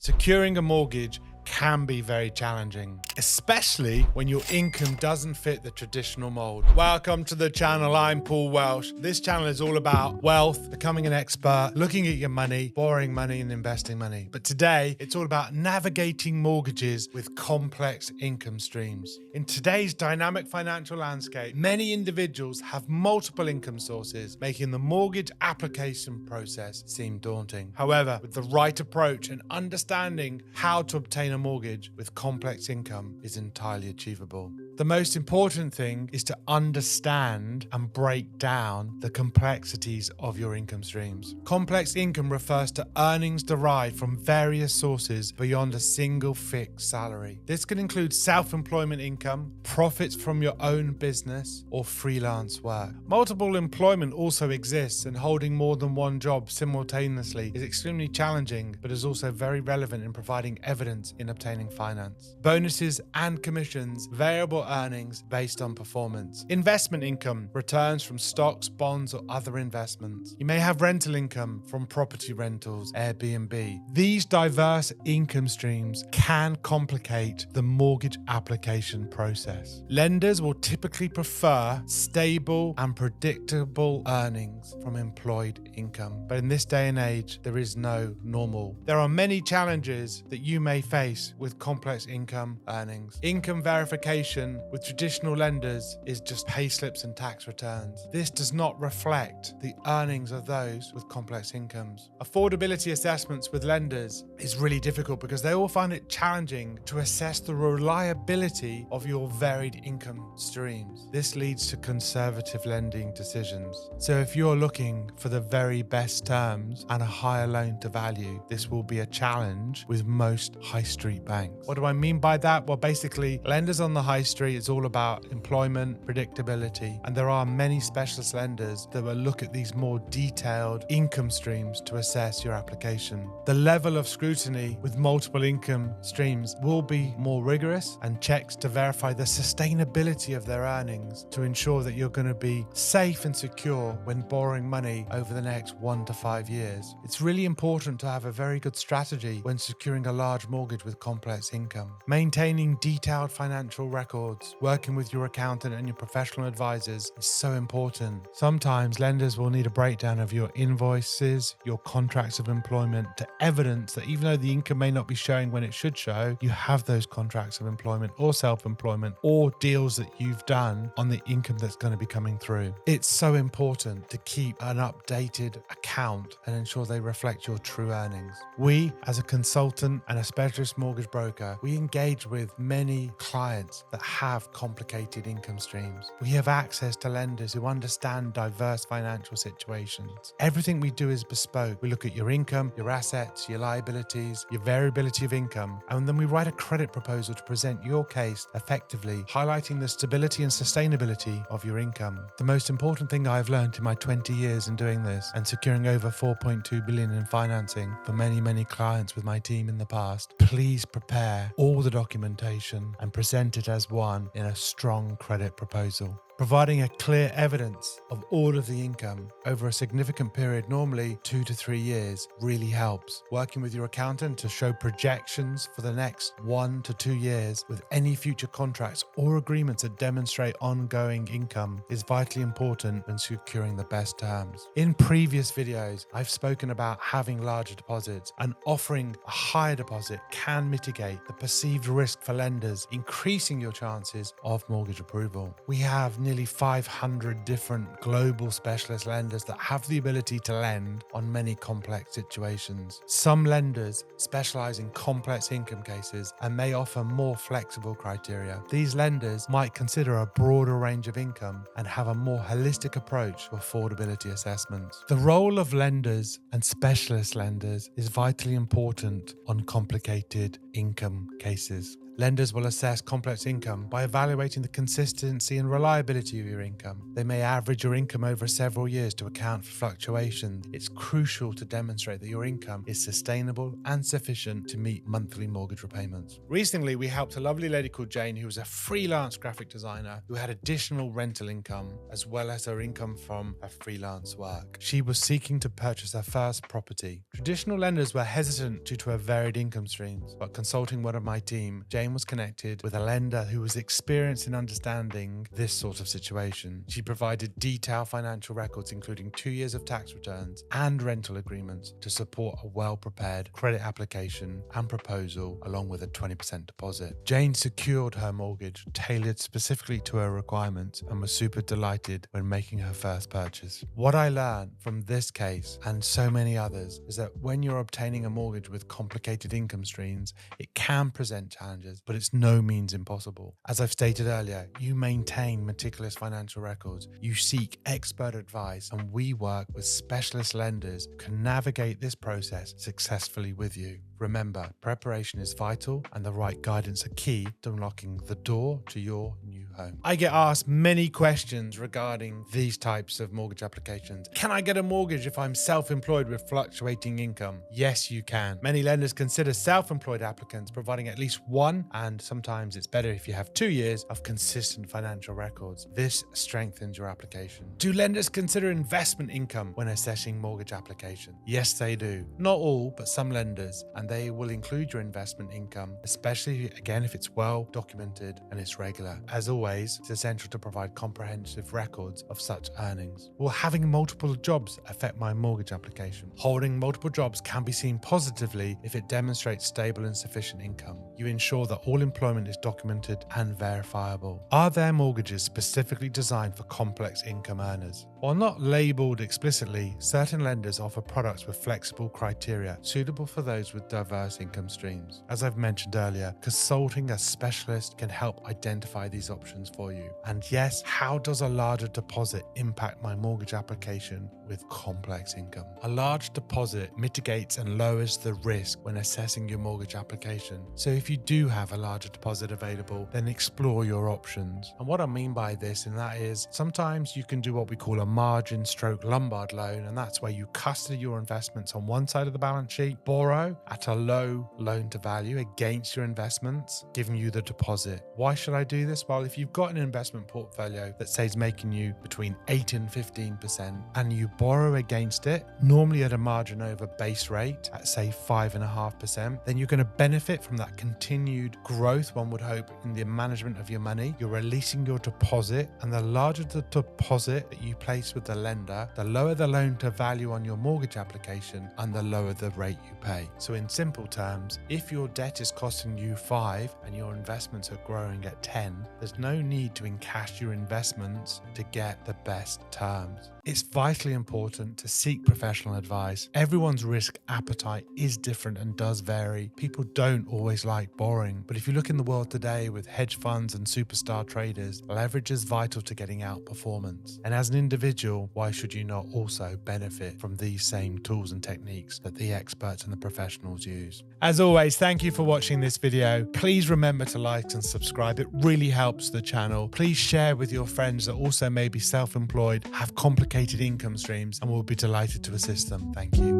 Securing a mortgage can be very challenging, especially when your income doesn't fit the traditional mold. Welcome to the channel. I'm Paul Welsh. This channel is all about wealth, becoming an expert, looking at your money, borrowing money and investing money. But today, it's all about navigating mortgages with complex income streams. In today's dynamic financial landscape, many individuals have multiple income sources, making the mortgage application process seem daunting. However, with the right approach and understanding how to obtain a mortgage with complex income is entirely achievable. The most important thing is to understand and break down the complexities of your income streams. Complex income refers to earnings derived from various sources beyond a single fixed salary. This can include self-employment income, profits from your own business, or freelance work. Multiple employment also exists, and holding more than one job simultaneously is extremely challenging, but is also very relevant in providing evidence in obtaining finance. Bonuses and commissions, variable earnings based on performance. Investment income, returns from stocks, bonds, or other investments. You may have rental income from property rentals, Airbnb. These diverse income streams can complicate the mortgage application process. Lenders will typically prefer stable and predictable earnings from employed income. But in this day and age, there is no normal. There are many challenges that you may face with complex income earnings. Income verification with traditional lenders is just pay slips and tax returns. This does not reflect the earnings of those with complex incomes. Affordability assessments with lenders is really difficult because they all find it challenging to assess the reliability of your varied income streams. This leads to conservative lending decisions. So if you're looking for the very best terms and a higher loan to value, this will be a challenge with most high street banks. What do I mean by that? Well, basically, lenders on the high street is all about employment, predictability, and there are many specialist lenders that will look at these more detailed income streams to assess your application. The level of scrutiny with multiple income streams will be more rigorous, and checks to verify the sustainability of their earnings to ensure that you're going to be safe and secure when borrowing money over the next 1 to 5 years. It's really important to have a very good strategy when securing a large mortgage with complex income. Maintaining detailed financial records, working with your accountant and your professional advisors is so important. Sometimes lenders will need a breakdown of your invoices, your contracts of employment to evidence that even though the income may not be showing when it should show, you have those contracts of employment or self-employment or deals that you've done on the income that's going to be coming through. It's so important to keep an updated account and ensure they reflect your true earnings. We, as a consultant and a specialist mortgage broker, we engage with many clients that have complicated income streams. We have access to lenders who understand diverse financial situations. Everything we do is bespoke. We look at your income, your assets, your liabilities, your variability of income, and then we write a credit proposal to present your case effectively, highlighting the stability and sustainability of your income. The most important thing I've learned in my 20 years in doing this and securing over 4.2 billion in financing for many clients with my team in the past, please prepare all the documentation and present it as one in a strong credit proposal. Providing a clear evidence of all of the income over a significant period, normally 2 to 3 years, really helps. Working with your accountant to show projections for the next 1 to 2 years with any future contracts or agreements that demonstrate ongoing income is vitally important when securing the best terms. In previous videos, I've spoken about having larger deposits, and offering a higher deposit can mitigate the perceived risk for lenders, increasing your chances of mortgage approval. We have nearly 500 different global specialist lenders that have the ability to lend on many complex situations. Some lenders specialize in complex income cases and may offer more flexible criteria. These lenders might consider a broader range of income and have a more holistic approach to affordability assessments. The role of lenders and specialist lenders is vitally important on complicated income cases. Lenders will assess complex income by evaluating the consistency and reliability of your income. They may average your income over several years to account for fluctuations. It's crucial to demonstrate that your income is sustainable and sufficient to meet monthly mortgage repayments. Recently, we helped a lovely lady called Jane, who was a freelance graphic designer who had additional rental income as well as her income from her freelance work. She was seeking to purchase her first property. Traditional lenders were hesitant due to her varied income streams, but consulting one of my team, Jane was connected with a lender who was experienced in understanding this sort of situation. She provided detailed financial records, including 2 years of tax returns and rental agreements, to support a well-prepared credit application and proposal, along with a 20% deposit. Jane secured her mortgage tailored specifically to her requirements and was super delighted when making her first purchase. What I learned from this case and so many others is that when you're obtaining a mortgage with complicated income streams, it can present challenges, but it's no means impossible. As I've stated earlier, you maintain meticulous financial records, you seek expert advice, and we work with specialist lenders who can navigate this process successfully with you. Remember, preparation is vital and the right guidance are key to unlocking the door to your new home. I get asked many questions regarding these types of mortgage applications. Can I get a mortgage if I'm self-employed with fluctuating income? Yes, you can. Many lenders consider self-employed applicants providing at least 1, and sometimes it's better if you have 2 years of consistent financial records. This strengthens your application. Do lenders consider investment income when assessing mortgage application? Yes, they do. Not all, but some lenders, and they will include your investment income, especially again if it's well documented and it's regular. As always, it's essential to provide comprehensive records of such earnings. Will having multiple jobs affect my mortgage application? Holding multiple jobs can be seen positively if it demonstrates stable and sufficient income. You ensure that all employment is documented and verifiable. Are there mortgages specifically designed for complex income earners? While not labeled explicitly, certain lenders offer products with flexible criteria suitable for those with diverse income streams. As I've mentioned earlier, consulting a specialist can help identify these options for you. And yes, how does a larger deposit impact my mortgage application with complex income? A large deposit mitigates and lowers the risk when assessing your mortgage application. So if you do have a larger deposit available, then explore your options. And what I mean by this, and that is, sometimes you can do what we call a margin stroke Lombard loan, and that's where you custody your investments on one side of the balance sheet, borrow at a low loan to value against your investments, giving you the deposit. Why should I do this? Well, if you've got an investment portfolio that says making you between 8 and 15%, and you borrow against it, normally at a margin over base rate at say 5.5%, then you're going to benefit from that continued growth, one would hope, in the management of your money. You're releasing your deposit, and the larger the deposit that you place with the lender, the lower the loan to value on your mortgage application and the lower the rate you pay. So in simple terms, if your debt is costing you 5 and your investments are growing at 10, there's no need to encash your investments to get the best terms. It's vitally important to seek professional advice. Everyone's risk appetite is different and does vary. People don't always like borrowing, but if you look in the world today with hedge funds and superstar traders, leverage is vital to getting out performance. And as an individual, why should you not also benefit from these same tools and techniques that the experts and the professionals use? As always, thank you for watching this video. Please remember to like and subscribe. It really helps the channel. Please share with your friends that also may be self-employed, have complicated income streams, and we'll be delighted to assist them. Thank you.